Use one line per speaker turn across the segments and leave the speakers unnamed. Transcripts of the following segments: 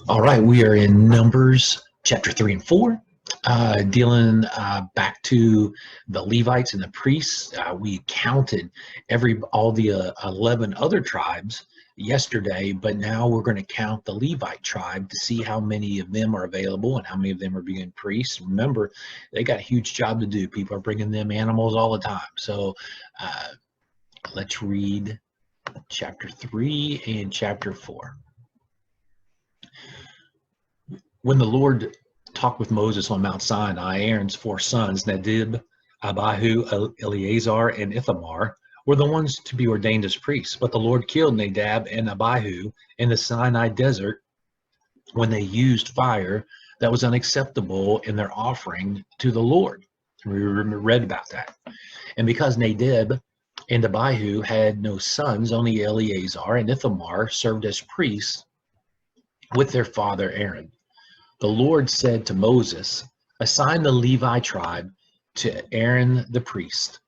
All right, we are in Numbers chapter 3 and 4, dealing back to the Levites and the priests. We counted all the 11 other tribes yesterday, but now we're going to count the Levite tribe to see how many of them are available and how many of them are being priests. Remember, they got a huge job to do. People are bringing them animals all the time. So uh, let's read chapter 3 and chapter 4. When the Lord talked with Moses on Mount Sinai, Aaron's four sons, Nadab, Abihu, Eleazar, and Ithamar, were the ones to be ordained as priests. But the Lord killed Nadab and Abihu in the Sinai desert when they used fire that was unacceptable in their offering to the Lord. We read about that. And because Nadab and Abihu had no sons, only Eleazar and Ithamar served as priests with their father Aaron. The Lord said to Moses, "Assign the Levi tribe to Aaron the priest.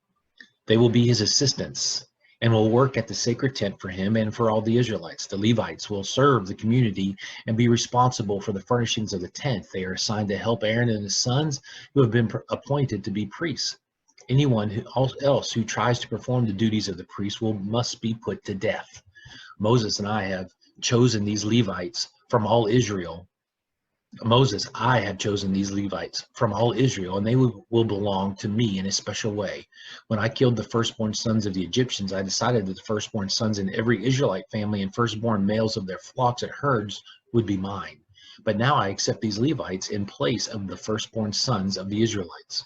They will be his assistants and will work at the sacred tent for him and for all the Israelites. The Levites will serve the community and be responsible for the furnishings of the tent. They are assigned to help Aaron and his sons who have been appointed to be priests. Anyone else who tries to perform the duties of the priest must be put to death. Moses and I have chosen these Levites from all Israel Moses, I have chosen these Levites from all Israel, and they will belong to me in a special way. When I killed the firstborn sons of the Egyptians, I decided that the firstborn sons in every Israelite family and firstborn males of their flocks and herds would be mine. But now I accept these Levites in place of the firstborn sons of the Israelites."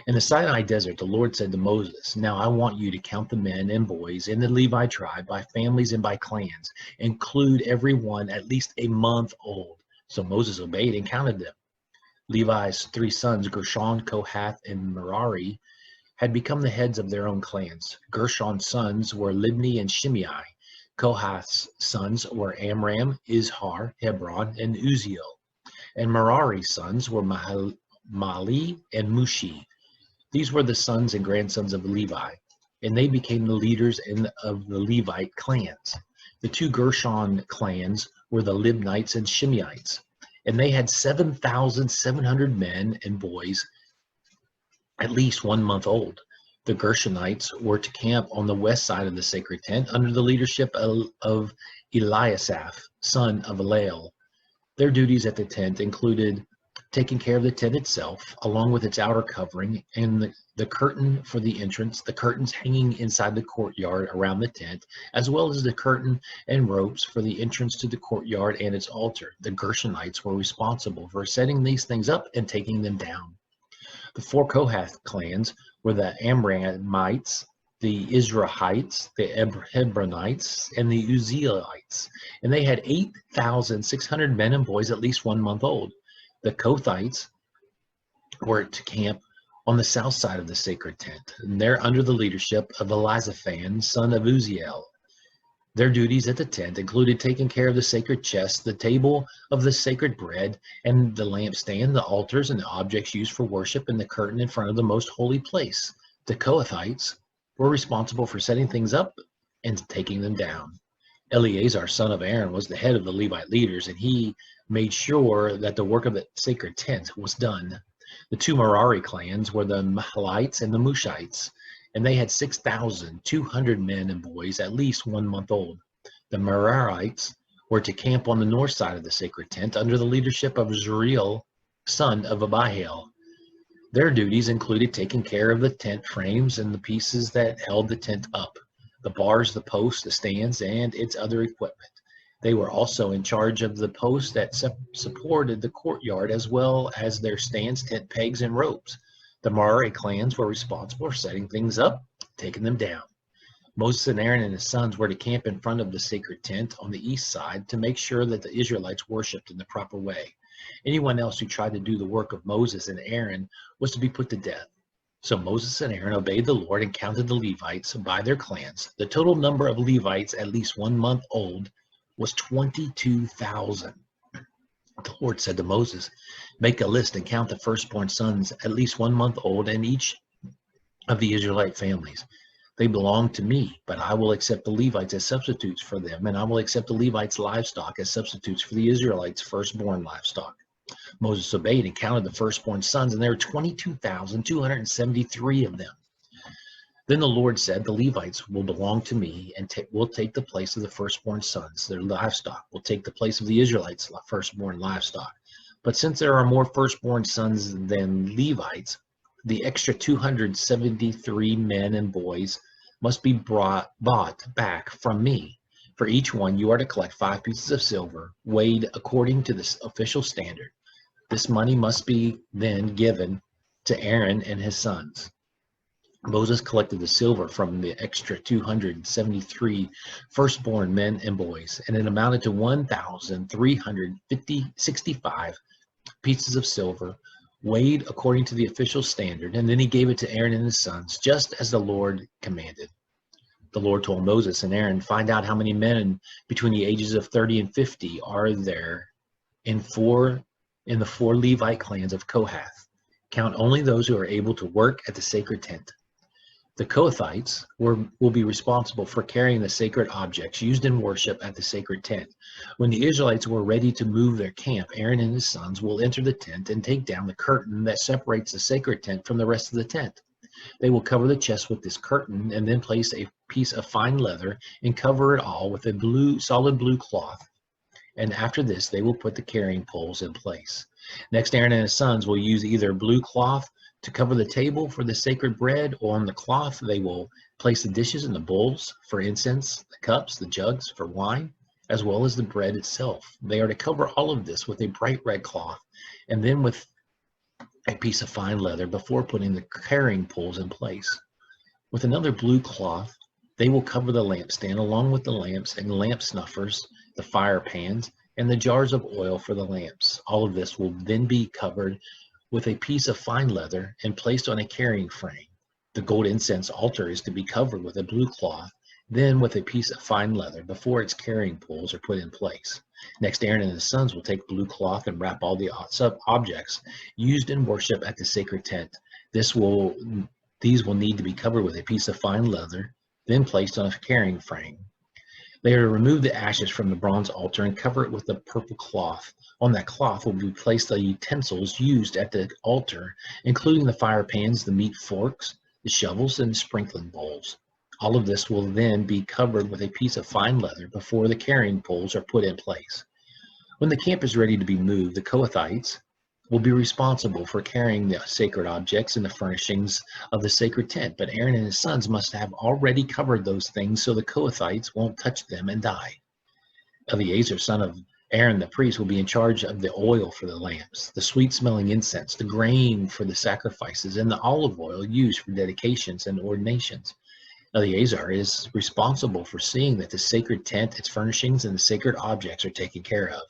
In the Sinai desert, the Lord said to Moses, "Now I want you to count the men and boys in the Levi tribe by families and by clans. Include every one at least a month old." So Moses obeyed and counted them. Levi's three sons, Gershon, Kohath, and Merari, had become the heads of their own clans. Gershon's sons were Libni and Shimei. Kohath's sons were Amram, Izhar, Hebron, and Uziel. And Merari's sons were Mali and Mushi. These were the sons and grandsons of Levi, and they became the leaders of the Levite clans. The two Gershon clans were the Libnites and Shimeites, and they had 7,700 men and boys at least 1 month old. The Gershonites were to camp on the west side of the sacred tent under the leadership of Eliasaph, son of Lael. Their duties at the tent included taking care of the tent itself, along with its outer covering and the curtain for the entrance, the curtains hanging inside the courtyard around the tent, as well as the curtain and ropes for the entrance to the courtyard and its altar. The Gershonites were responsible for setting these things up and taking them down. The four Kohath clans were the Amramites, the Izrahites, the Hebronites, and the Uzzielites, and they had 8,600 men and boys at least 1 month old. The Kothites were to camp on the south side of the sacred tent, and they're under the leadership of Elizaphan, son of Uziel. Their duties at the tent included taking care of the sacred chest, the table of the sacred bread, and the lampstand, the altars, and the objects used for worship, and the curtain in front of the most holy place. The Kohathites were responsible for setting things up and taking them down. Eleazar, son of Aaron, was the head of the Levite leaders, and he made sure that the work of the sacred tent was done. The two Merari clans were the Mahalites and the Mushites, and they had 6,200 men and boys at least 1 month old. The Merarites were to camp on the north side of the sacred tent under the leadership of Zuriel, son of Abihail. Their duties included taking care of the tent frames and the pieces that held the tent up, the bars, the posts, the stands, and its other equipment. They were also in charge of the posts that supported the courtyard, as well as their stands, tent pegs, and ropes. The Merari clans were responsible for setting things up, taking them down. Moses and Aaron and his sons were to camp in front of the sacred tent on the east side to make sure that the Israelites worshipped in the proper way. Anyone else who tried to do the work of Moses and Aaron was to be put to death. So Moses and Aaron obeyed the Lord and counted the Levites by their clans. The total number of Levites at least 1 month old was 22,000. The Lord said to Moses, "Make a list and count the firstborn sons at least 1 month old in each of the Israelite families. They belong to me, but I will accept the Levites as substitutes for them, and I will accept the Levites' livestock as substitutes for the Israelites' firstborn livestock. Moses obeyed and counted the firstborn sons, and there were 22,273 of them. Then the Lord said, the Levites will belong to me and will take the place of the firstborn sons. Their livestock will take the place of the Israelites' firstborn livestock. But since there are more firstborn sons than Levites, the extra 273 men and boys must be bought back from me. For each one, you are to collect 5 pieces of silver, weighed according to the official standard. This money must be then given to Aaron and his sons. Moses collected the silver from the extra 273 firstborn men and boys, and it amounted to 1,365 pieces of silver, weighed according to the official standard. And then he gave it to Aaron and his sons, just as the Lord commanded. The Lord told Moses and Aaron, find out how many men between the ages of 30 and 50 are there in the 4 Levite clans of Kohath. Count only those who are able to work at the sacred tent. The Kohathites will be responsible for carrying the sacred objects used in worship at the sacred tent. When the Israelites were ready to move their camp, Aaron and his sons will enter the tent and take down the curtain that separates the sacred tent from the rest of the tent. They will cover the chest with this curtain and then place a piece of fine leather and cover it all with a solid blue cloth. And after this, they will put the carrying poles in place. Next, Aaron and his sons will use either blue cloth to cover the table for the sacred bread, or on the cloth they will place the dishes and the bowls for incense, the cups, the jugs for wine, as well as the bread itself. They are to cover all of this with a bright red cloth, and then with a piece of fine leather before putting the carrying poles in place. With another blue cloth, they will cover the lampstand along with the lamps and lamp snuffers, the fire pans, and the jars of oil for the lamps. All of this will then be covered with a piece of fine leather and placed on a carrying frame. The gold incense altar is to be covered with a blue cloth, then with a piece of fine leather before its carrying poles are put in place. Next, Aaron and his sons will take blue cloth and wrap all the objects used in worship at the sacred tent. These will need to be covered with a piece of fine leather, then placed on a carrying frame. They are to remove the ashes from the bronze altar and cover it with a purple cloth. On that cloth will be placed the utensils used at the altar, including the fire pans, the meat forks, the shovels, and the sprinkling bowls. All of this will then be covered with a piece of fine leather before the carrying poles are put in place. When the camp is ready to be moved, the Kohathites will be responsible for carrying the sacred objects and the furnishings of the sacred tent, but Aaron and his sons must have already covered those things so the Kohathites won't touch them and die. Eleazar, son of Aaron the priest, will be in charge of the oil for the lamps, the sweet-smelling incense, the grain for the sacrifices, and the olive oil used for dedications and ordinations. Eleazar is responsible for seeing that the sacred tent, its furnishings, and the sacred objects are taken care of.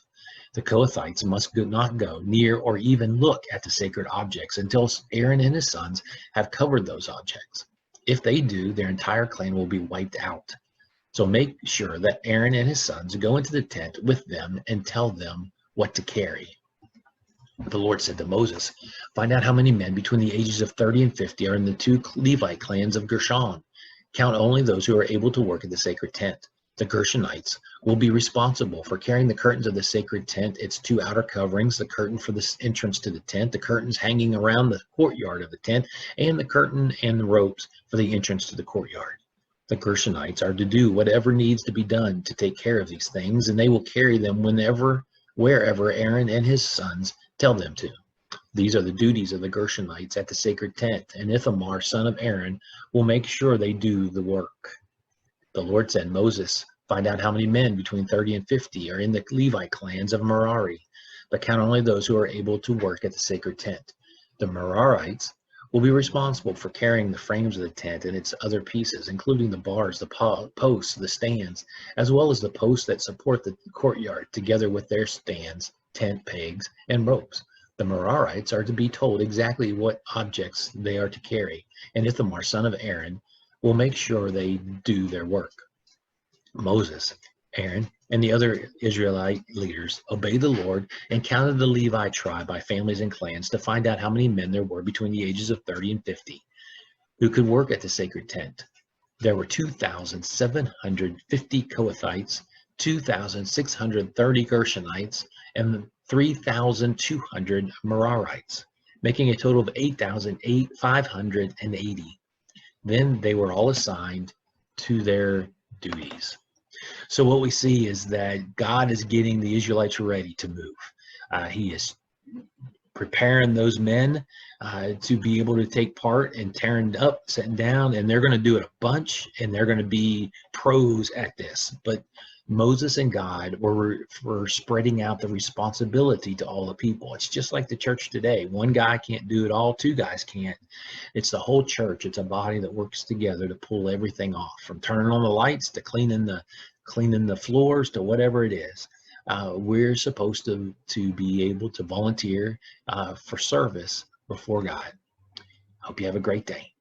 The Kohathites must not go near or even look at the sacred objects until Aaron and his sons have covered those objects. If they do, their entire clan will be wiped out. So make sure that Aaron and his sons go into the tent with them and tell them what to carry. The Lord said to Moses, find out how many men between the ages of 30 and 50 are in the 2 Levite clans of Gershon. Count only those who are able to work at the sacred tent. The Gershonites will be responsible for carrying the curtains of the sacred tent, its 2 outer coverings, the curtain for the entrance to the tent, the curtains hanging around the courtyard of the tent, and the curtain and the ropes for the entrance to the courtyard. The Gershonites are to do whatever needs to be done to take care of these things, and they will carry them wherever Aaron and his sons tell them to. These are the duties of the Gershonites at the sacred tent, and Ithamar, son of Aaron, will make sure they do the work. The Lord said, Moses, find out how many men between 30 and 50 are in the Levite clans of Merari, but count only those who are able to work at the sacred tent. The Merarites will be responsible for carrying the frames of the tent and its other pieces, including the bars, the posts, the stands, as well as the posts that support the courtyard, together with their stands, tent pegs, and ropes. The Merarites are to be told exactly what objects they are to carry, and Ithamar, son of Aaron, will make sure they do their work. Moses, Aaron, and the other Israelite leaders obeyed the Lord and counted the Levi tribe by families and clans to find out how many men there were between the ages of 30 and 50 who could work at the sacred tent. There were 2,750 Kohathites, 2,630 Gershonites, and 3,200 Merarites, making a total of 8,580. Then they were all assigned to their duties. So what we see is that God is getting the Israelites ready to move. He is preparing those men to be able to take part and tearing up, setting down, and they're going to do it a bunch, and they're going to be pros at this. But Moses and God were spreading out the responsibility to all the people. It's just like the church today. One guy can't do it all, two guys can't. It's the whole church. It's a body that works together to pull everything off, from turning on the lights to cleaning the floors to whatever it is. We're supposed to be able to volunteer for service before God. Hope you have a great day.